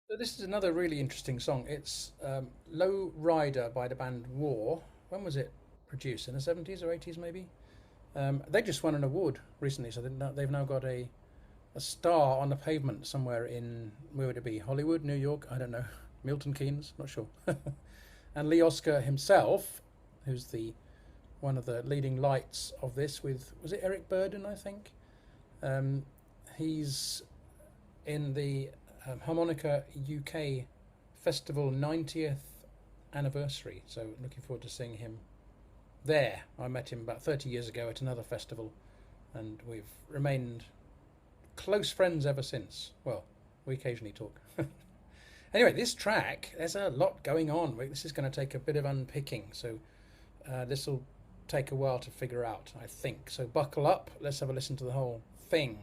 So this is another really interesting song. It's Low Rider by the band War. When was it produced? In the 70s or 80s, maybe? They just won an award recently, so they've now got a star on the pavement somewhere in, where would it be? Hollywood, New York? I don't know. Milton Keynes? Not sure. And Lee Oskar himself, who's the one of the leading lights of this, with, was it Eric Burden, I think? He's in the Harmonica UK Festival 90th anniversary, so looking forward to seeing him there. I met him about 30 years ago at another festival, and we've remained close friends ever since. Well, we occasionally talk. Anyway, this track, there's a lot going on. This is going to take a bit of unpicking, so this will take a while to figure out, I think. So buckle up, let's have a listen to the whole thing.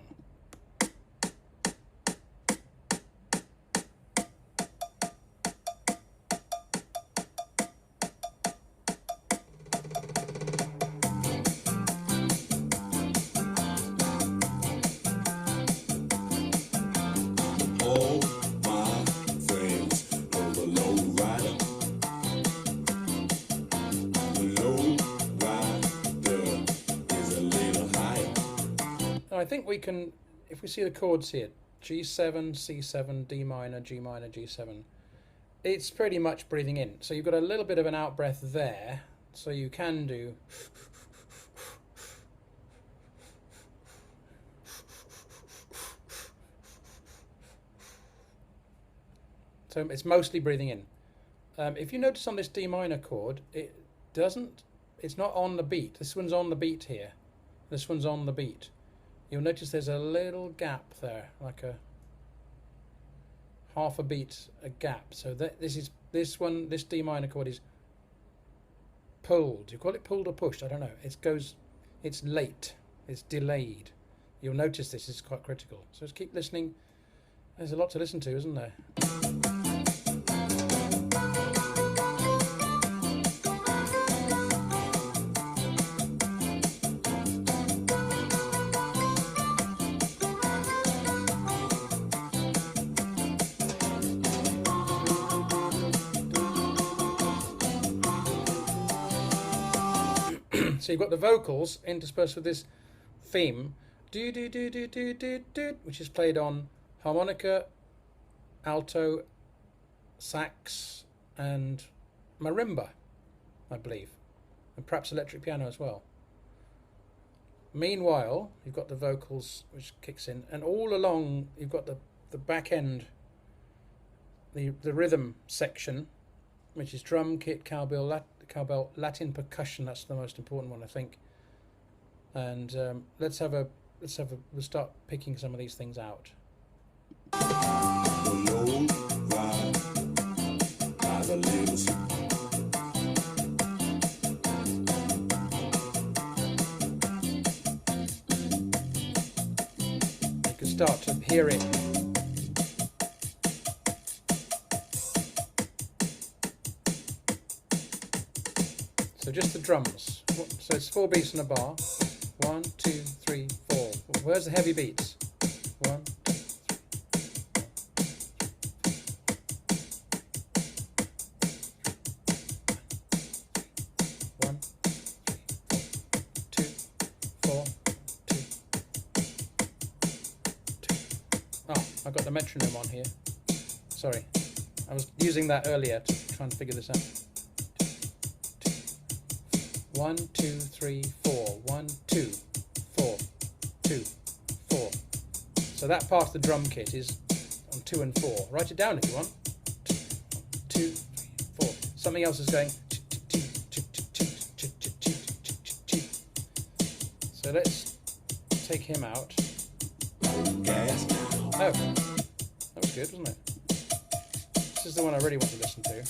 I think we can, if we see the chords here, G7, C7, D minor, G7, it's pretty much breathing in. So you've got a little bit of an out breath there, so you can do. So it's mostly breathing in. If you notice on this D minor chord, it's not on the beat. This one's on the beat here. This one's on the beat. You'll notice there's a little gap there, like a half a beat, a gap. So this D minor chord is pulled. You call it pulled or pushed? I don't know. It's late. It's delayed. You'll notice this is quite critical. So just keep listening. There's a lot to listen to, isn't there? So you've got the vocals interspersed with this theme, do do do do do do do, which is played on harmonica, alto, sax, and marimba, I believe, and perhaps electric piano as well. Meanwhile, you've got the vocals, which kicks in, and all along you've got the back end, the rhythm section, which is drum kit, cowbell, Latin percussion. That's the most important one, I think. And we'll start picking some of these things out. You can start to hear it. So just the drums. So it's 4 beats in a bar. 1, 2, 3, 4. Where's the heavy beats? 1, 2, 1, 2, 4, 2, 2. Oh, I've got the metronome on here. Sorry. I was using that earlier to try and figure this out. 1, 2, 3, 4. 1, 2, 4, 2, 4. So that part of the drum kit is on 2 and 4. Write it down if you want. 2, 3, 4. Something else is going. So let's take him out. Oh, that was good, wasn't it? This is the one I really want to listen to.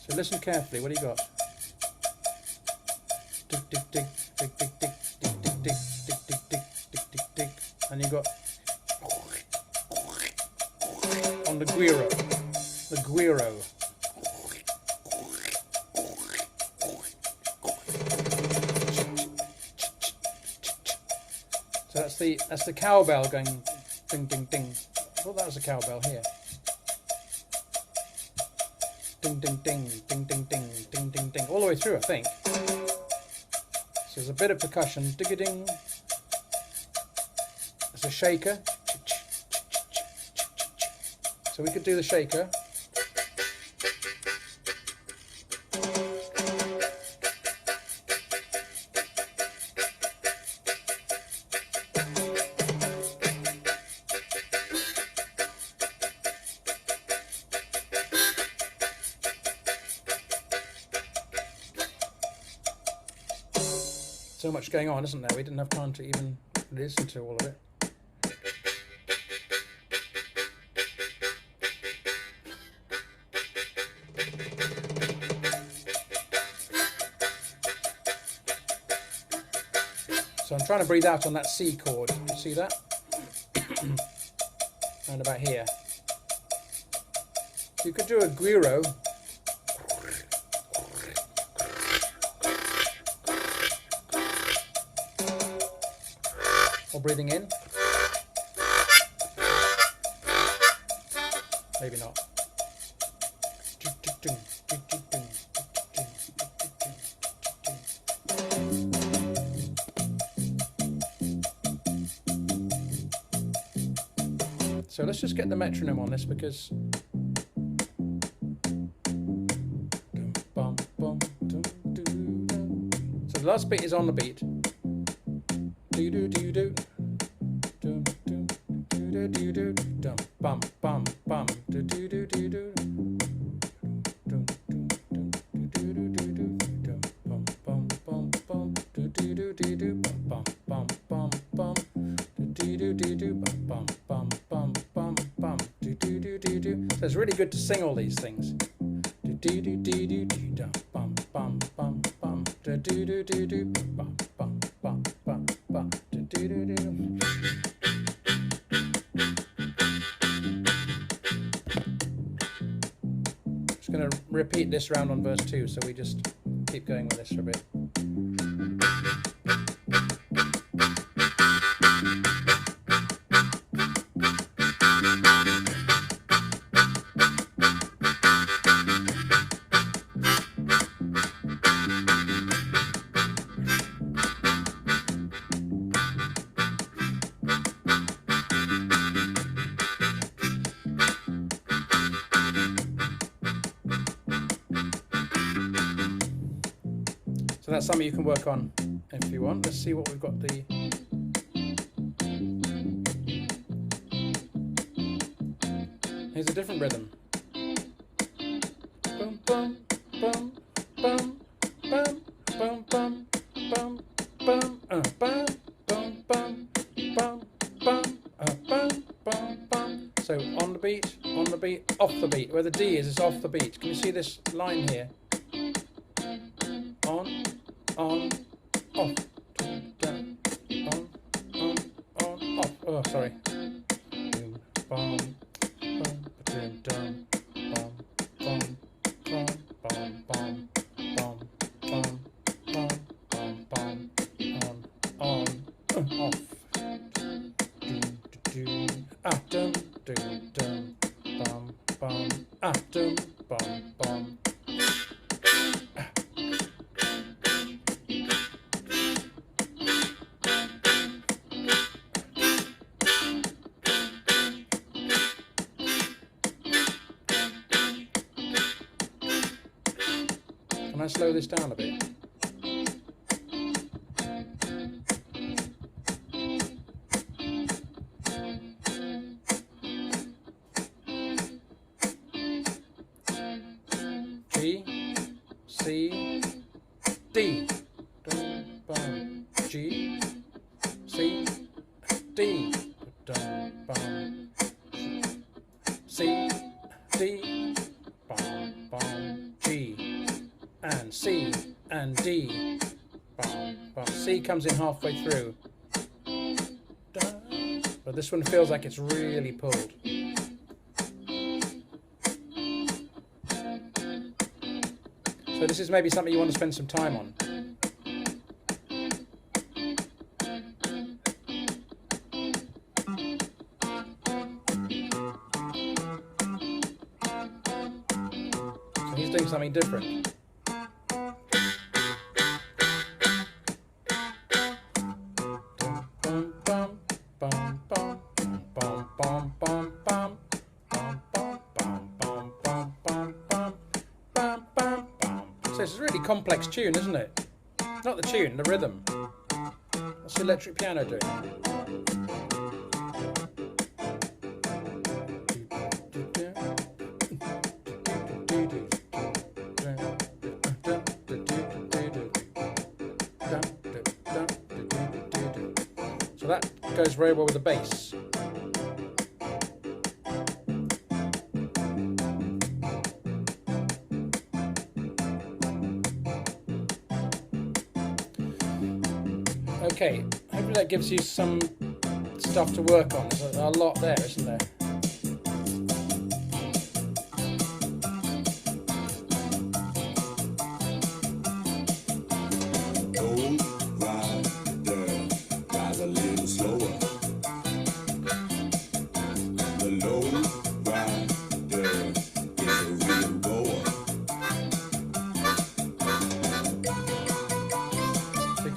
So listen carefully. What do you got? Dig, dig, dig, dig, dig, dig, dig, dig, dig, dig, dig, dig, dig, dig, dig, and you got on the guiro, the guiro. So that's the cowbell going ding ding ding. I thought that was a cowbell here. Ding ding ding ding ding ding ding ding ding all the way through, I think. So there's a bit of percussion. Ding a ding. There's a shaker. So we could do the shaker. So much going on, isn't there? We didn't have time to even listen to all of it. So I'm trying to breathe out on that C chord. You see that? And about here. So you could do a guiro. Or breathing in. Maybe not. So let's just get the metronome on this because so the last beat is on the beat. Do do do do do do do do do dum bum bum bum do do do do do dum do do do do dum bum bum bum bum do do do do do bum bum bum bum do do do do bum bum bum bum bum do do do do do. So it's really good to sing all these things. Do do do do do dum bum bum bum bum do do do do do bum bum bum bum bum do do do do. Just going to repeat this round on verse 2, so we just keep going with this for a bit. So that's something you can work on if you want. Let's see what we've got the... Here's a different rhythm. Bum bum bum bum bum bum bum bum bum bum bum bum bum bum bum bum bum. So on the beat, off the beat. Where the D is, it's off the beat. Can you see this line here? On, off, down, on, off. Oh, sorry. Bum, bum, dum, bum, bum, bum, bum, bum, bum, bum, bum, bum, on, off. Dum, dum, bum, bum, dum, bum, bum. Can I slow this down a bit? G, C, D. Dum, bum. G, C, D. Dum, bum. C, D. Bum, bum. G. And C and D. Bum, bum. C comes in halfway through. But this one feels like it's really pulled. So this is maybe something you want to spend some time on. something different. So it's a really complex tune, isn't it? Not the tune, the rhythm. What's the electric piano doing? So that goes very well with the bass. Okay, hopefully that gives you some stuff to work on. There's a lot there, isn't there?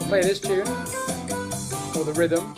Play this tune, or the rhythm.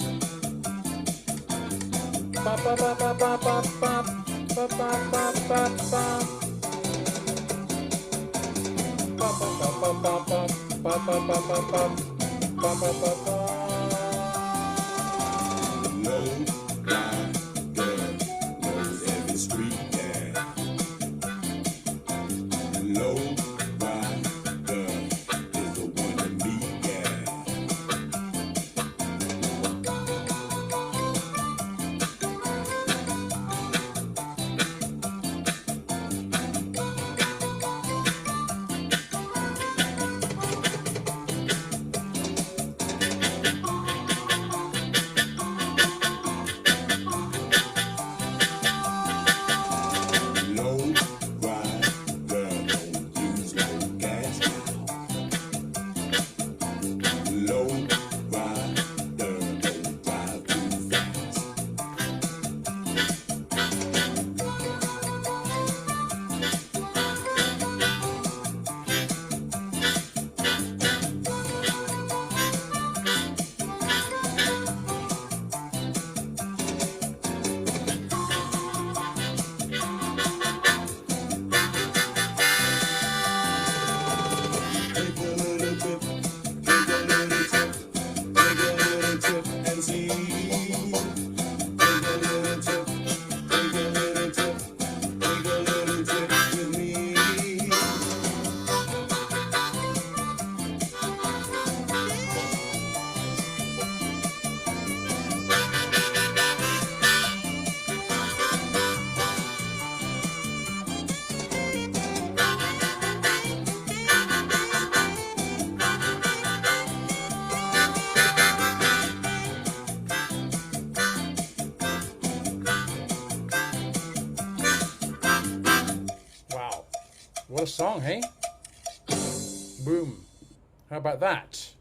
What a song, hey? Boom. How about that?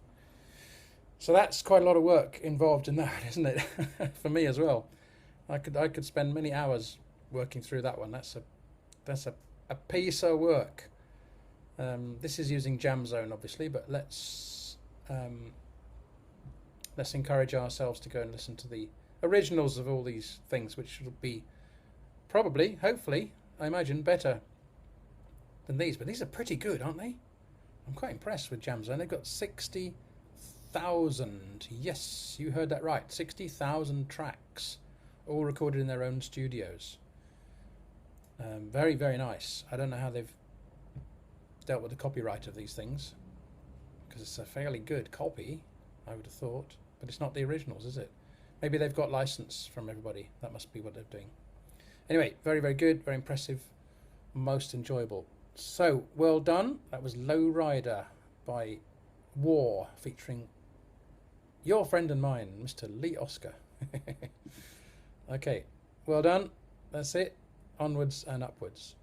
So that's quite a lot of work involved in that, isn't it? For me as well. I could spend many hours working through that one. That's a piece of work. This is using Jam Zone, obviously, but let's encourage ourselves to go and listen to the originals of all these things, which will be probably, hopefully, I imagine, better than these. But these are pretty good, aren't they? I'm quite impressed with Jam Zone. They've got 60,000. Yes, you heard that right. 60,000 tracks, all recorded in their own studios. Very, very nice. I don't know how they've dealt with the copyright of these things, because it's a fairly good copy, I would have thought. But it's not the originals, is it? Maybe they've got license from everybody. That must be what they're doing. Anyway, very, very good, very impressive, most enjoyable. So, well done. That was Low Rider by War, featuring your friend and mine, Mr. Lee Oskar. Okay, well done. That's it. Onwards and upwards.